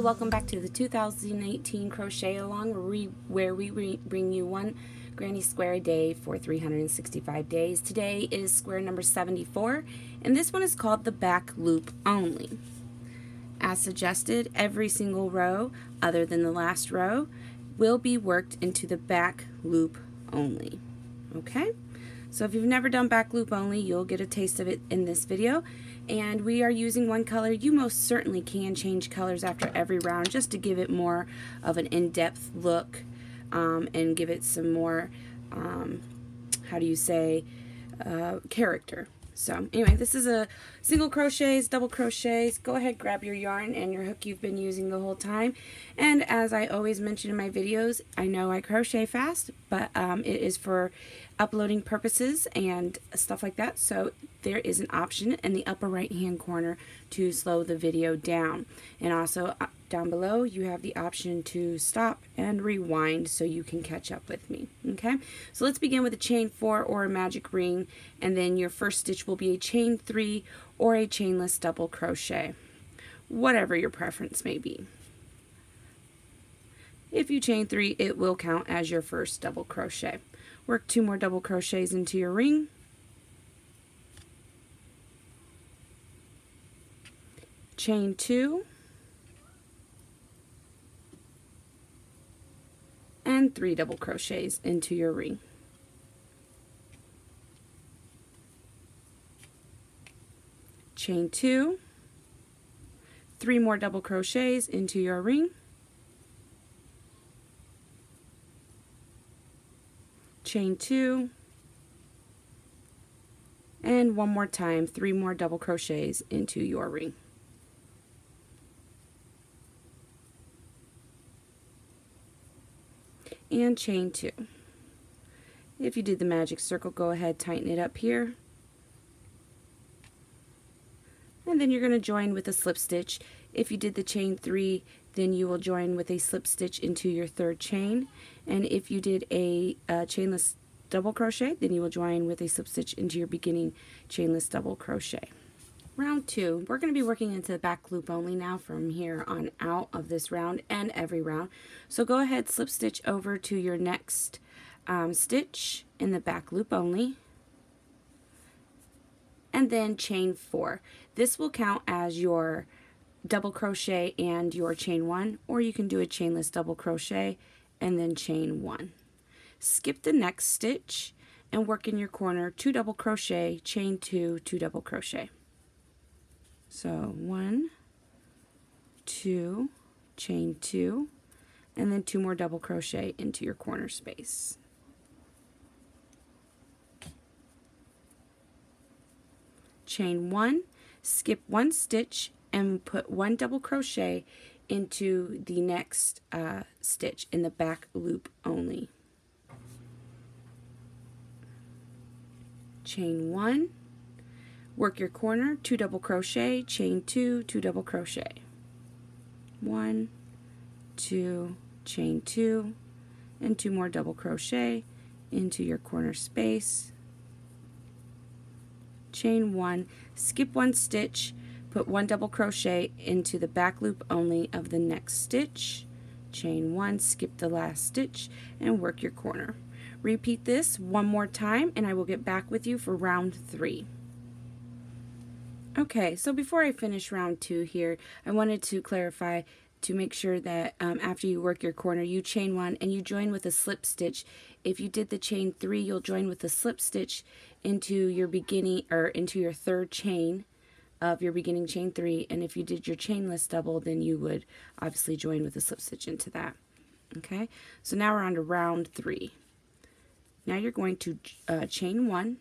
everybody, welcome back to the 2018 crochet along where we bring you one granny square a day for 365 days. Today is square number 74 and this one is called the back loop only. As suggested, every single row other than the last row will be worked into the back loop only. Okay? So if you've never done back loop only, you'll get a taste of it in this video. And we are using one color. You most certainly can change colors after every round just to give it more of an in-depth look and give it some more, character. So anyway, this is a single crochets, double crochets. Go ahead, grab your yarn and your hook you've been using the whole time. And as I always mention in my videos, I know I crochet fast, but it is for uploading purposes and stuff like that. So there is an option in the upper right hand corner to slow the video down. And also down below you have the option to stop and rewind so you can catch up with me. Okay, so let's begin with a chain 4 or a magic ring, and then your first stitch will be a chain 3 or a chainless double crochet, whatever your preference may be. If you chain 3, it will count as your first double crochet. Work 2 more double crochets into your ring. Chain 2 and 3 double crochets into your ring. Chain 2, 3 more double crochets into your ring. Chain 2, and one more time, 3 more double crochets into your ring. And chain 2. If you did the magic circle, go ahead, tighten it up here. And then you're going to join with a slip stitch. If you did the chain 3, then you will join with a slip stitch into your third chain. And if you did a chainless double crochet, then you will join with a slip stitch into your beginning chainless double crochet. Round 2, we're going to be working into the back loop only now from here on out of this round and every round. So go ahead, slip stitch over to your next stitch in the back loop only, and then chain 4. This will count as your double crochet and your chain 1, or you can do a chainless double crochet and then chain 1. Skip the next stitch and work in your corner 2 double crochet, chain 2, 2 double crochet. So 1, 2, chain 2, and then 2 more double crochet into your corner space. Chain 1, skip 1 stitch and put 1 double crochet into the next stitch in the back loop only. Chain 1, work your corner, 2 double crochet, chain 2, 2 double crochet. 1, 2, chain 2, and 2 more double crochet into your corner space. Chain 1, skip 1 stitch, put 1 double crochet into the back loop only of the next stitch. Chain 1, skip the last stitch, and work your corner. Repeat this one more time and I will get back with you for round 3. Okay, so before I finish round 2 here, I wanted to clarify to make sure that after you work your corner, you chain 1 and you join with a slip stitch. If you did the chain 3, you'll join with a slip stitch into your beginning or into your third chain of your beginning chain 3, and if you did your chainless double, then you would obviously join with a slip stitch into that. Okay, so now we're on to round 3. Now you're going to chain 1, and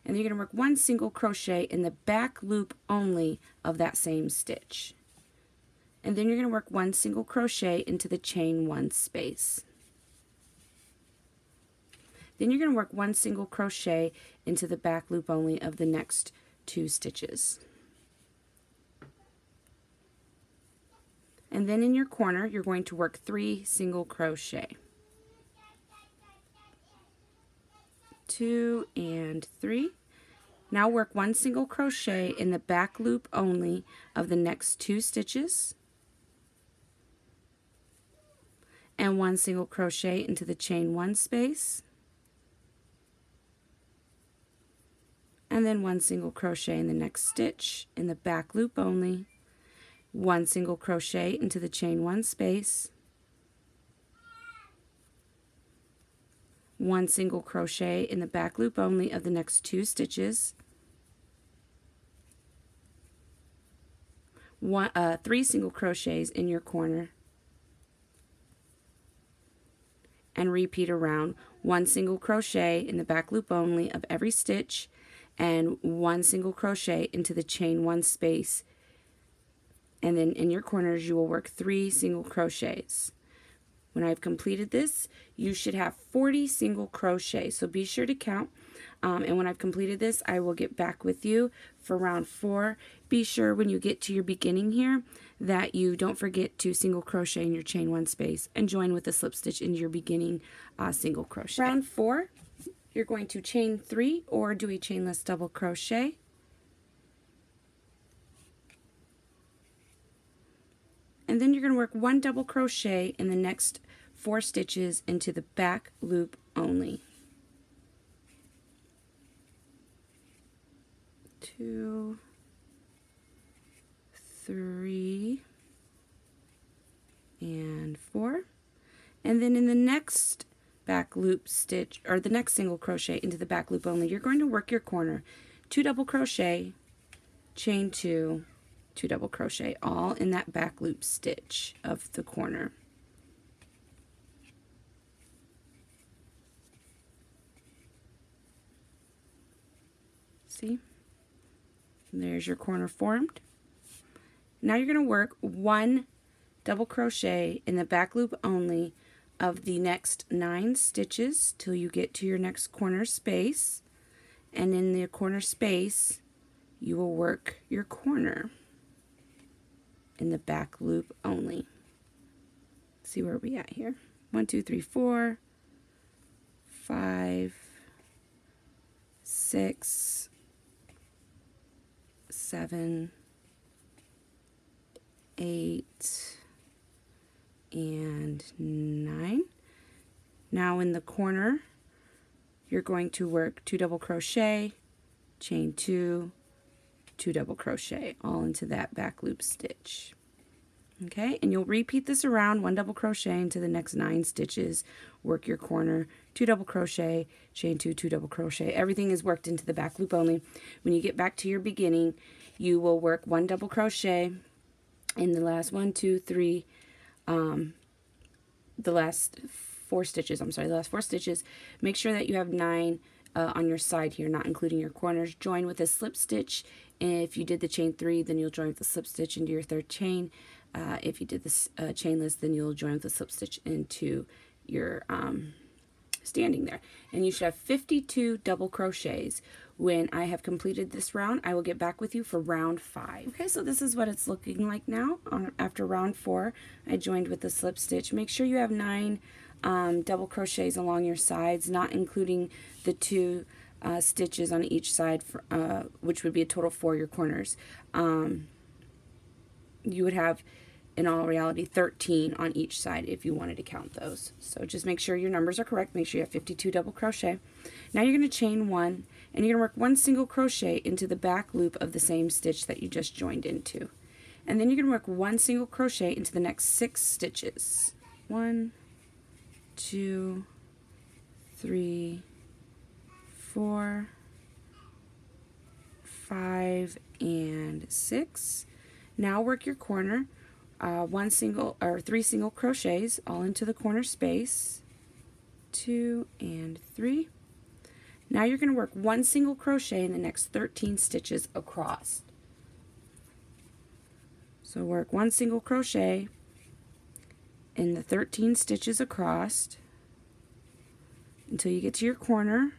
then you're going to work 1 single crochet in the back loop only of that same stitch. And then you're going to work 1 single crochet into the chain 1 space. Then you're going to work 1 single crochet into the back loop only of the next 2 stitches. And then in your corner, you're going to work 3 single crochet. 2 and 3. Now work 1 single crochet in the back loop only of the next 2 stitches. and 1 single crochet into the chain 1 space, and then 1 single crochet in the next stitch in the back loop only, 1 single crochet into the chain 1 space, 1 single crochet in the back loop only of the next 2 stitches, 3 single crochets in your corner, and repeat around 1 single crochet in the back loop only of every stitch, and 1 single crochet into the chain 1 space, and then in your corners you will work 3 single crochets. When I've completed this, you should have 40 single crochets, so be sure to count. And when I've completed this, I will get back with you for round 4. Be sure when you get to your beginning here that you don't forget to single crochet in your chain 1 space and join with a slip stitch into your beginning single crochet. Round 4, you're going to chain 3 or do a chainless double crochet. And then you're going to work 1 double crochet in the next 4 stitches into the back loop only. 2, 3, and 4. And then in the next back loop stitch, or the next single crochet into the back loop only, you're going to work your corner, 2 double crochet, chain 2, 2 double crochet, all in that back loop stitch of the corner. See? And there's your corner formed. Now you're going to work 1 double crochet in the back loop only of the next 9 stitches till you get to your next corner space, and in the corner space you will work your corner in the back loop only. See where we at here. 1, 2, 3, 4, 5, 6, 7, 8, and 9. Now in the corner you're going to work 2 double crochet, chain 2, 2 double crochet, all into that back loop stitch. Okay, and you'll repeat this around, 1 double crochet into the next 9 stitches, work your corner, 2 double crochet, chain 2, 2 double crochet. Everything is worked into the back loop only. When you get back to your beginning, you will work 1 double crochet in the last 1, 2, 3, the last 4 stitches, the last 4 stitches. Make sure that you have 9 on your side here, not including your corners. Join with a slip stitch. If you did the chain 3, then you'll join with the slip stitch into your 3rd chain. If you did this chainless, then you'll join with the slip stitch into your standing there. And you should have 52 double crochets. When I have completed this round, I will get back with you for round 5. Okay, so this is what it's looking like now. After round 4, I joined with the slip stitch. Make sure you have 9 double crochets along your sides, not including the 2 stitches on each side, which would be a total for your corners. You would have, in all reality, 13 on each side if you wanted to count those. So just make sure your numbers are correct. Make sure you have 52 double crochet. Now you're going to chain 1, and you're going to work 1 single crochet into the back loop of the same stitch that you just joined into. And then you're going to work 1 single crochet into the next 6 stitches. 1, 2, 3, 4, 5, and 6. Now work your corner, 3 single crochets all into the corner space, 2 and 3. Now you're going to work 1 single crochet in the next 13 stitches across. So work 1 single crochet in the 13 stitches across until you get to your corner,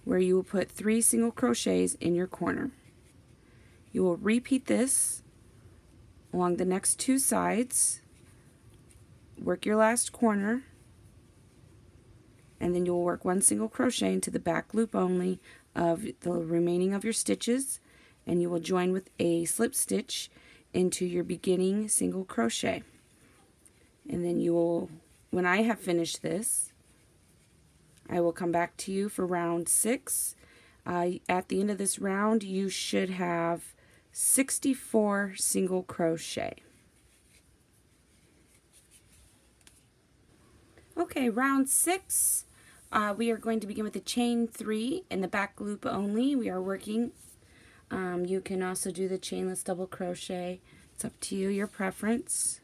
where you will put 3 single crochets in your corner. You will repeat this along the next 2 sides, work your last corner, and then you'll work 1 single crochet into the back loop only of the remaining of your stitches, and you will join with a slip stitch into your beginning single crochet. And then you will when I have finished this, I will come back to you for round 6. At the end of this round, you should have 64 single crochet. Okay, round 6, we are going to begin with a chain 3 in the back loop only. We are working. You can also do the chainless double crochet. It's up to you, your preference.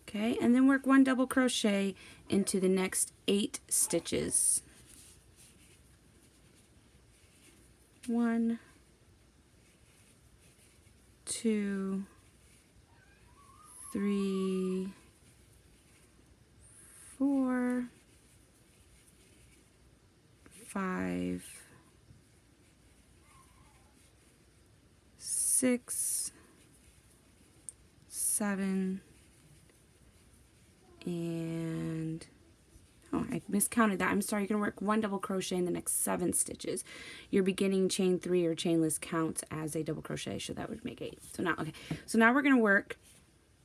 Okay, and then work 1 double crochet into the next 8 stitches. 1, 2, 3, 4, 5, 6, 7, and I miscounted that. I'm sorry. You're going to work 1 double crochet in the next 7 stitches. Your beginning chain 3 or chainless counts as a double crochet, so that would make 8. So now, okay. So now we're going to work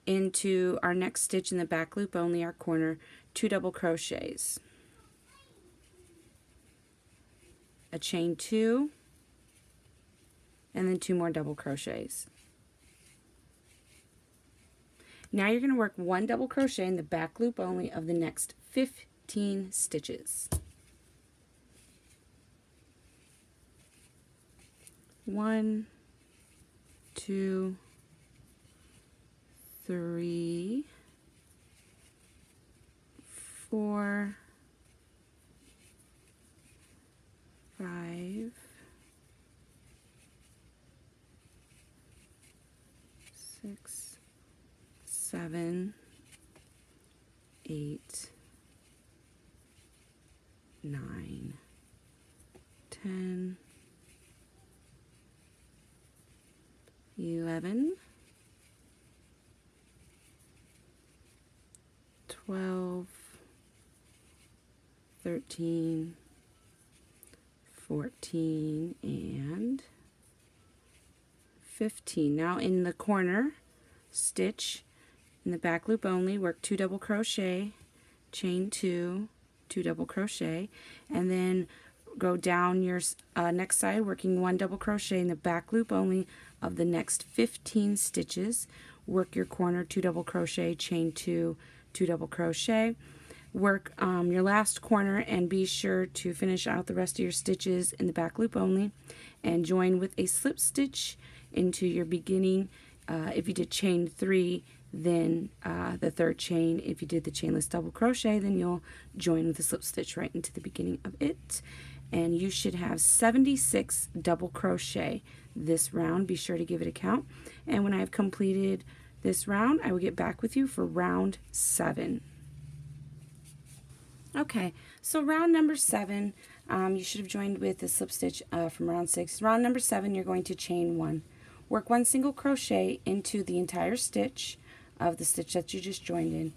into our next stitch in the back loop only, our corner, 2 double crochets, a chain 2, and then 2 more double crochets. Now you're going to work 1 double crochet in the back loop only of the next 15 stitches. 1, 2, 3, 4, 5, 6, 7, 8, 9, 10, 11, 12, 13, 14, and 15. Now in the corner stitch in the back loop only, work 2 double crochet, chain 2, 2 double crochet, and then go down your next side working 1 double crochet in the back loop only of the next 15 stitches. Work your corner 2 double crochet, chain 2, 2 double crochet. Work your last corner and be sure to finish out the rest of your stitches in the back loop only and join with a slip stitch into your beginning. If you did chain 3, then the 3rd chain. If you did the chainless double crochet, then you'll join with a slip stitch right into the beginning of it. And you should have 76 double crochet this round. Be sure to give it a count. And when I have completed this round, I will get back with you for round 7. Okay, so round number 7, you should have joined with a slip stitch from round 6. Round number 7, you're going to chain 1. Work 1 single crochet into the entire stitch of the stitch that you just joined in,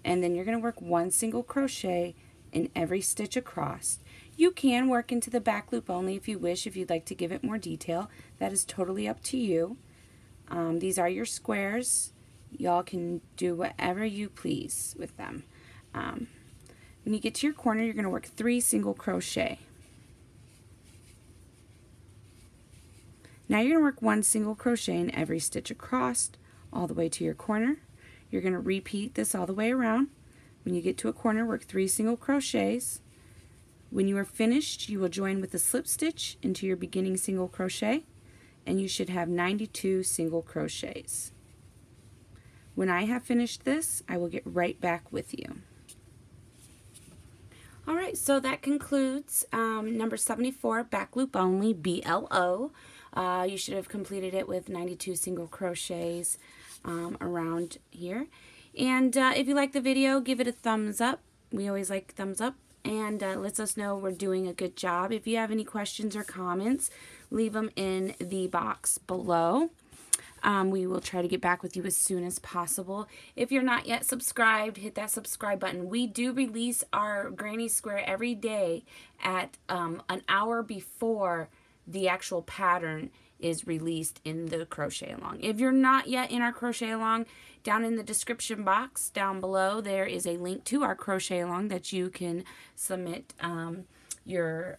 and then you're going to work 1 single crochet in every stitch across. You can work into the back loop only if you wish, if you'd like to give it more detail. That is totally up to you. These are your squares. Y'all can do whatever you please with them. When you get to your corner, you're going to work 3 single crochet. Now you're going to work 1 single crochet in every stitch across all the way to your corner. You're going to repeat this all the way around. When you get to a corner, work 3 single crochets. When you are finished, you will join with a slip stitch into your beginning single crochet, and you should have 92 single crochets. When I have finished this, I will get right back with you. Alright, so that concludes number 74, back loop only, BLO. You should have completed it with 92 single crochets around here. And if you like the video, give it a thumbs up. We always like thumbs up, and lets us know we're doing a good job. If you have any questions or comments, leave them in the box below. We will try to get back with you as soon as possible. If you're not yet subscribed, hit that subscribe button. We do release our Granny Square every day at an hour before the actual pattern is released in the crochet along. If you're not yet in our crochet along, down in the description box down below there is a link to our crochet along that you can submit your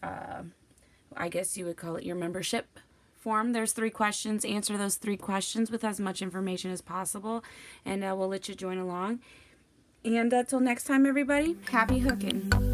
I guess you would call it your membership form. There's 3 questions. Answer those 3 questions with as much information as possible, and we'll let you join along. And until next time, everybody, happy hooking.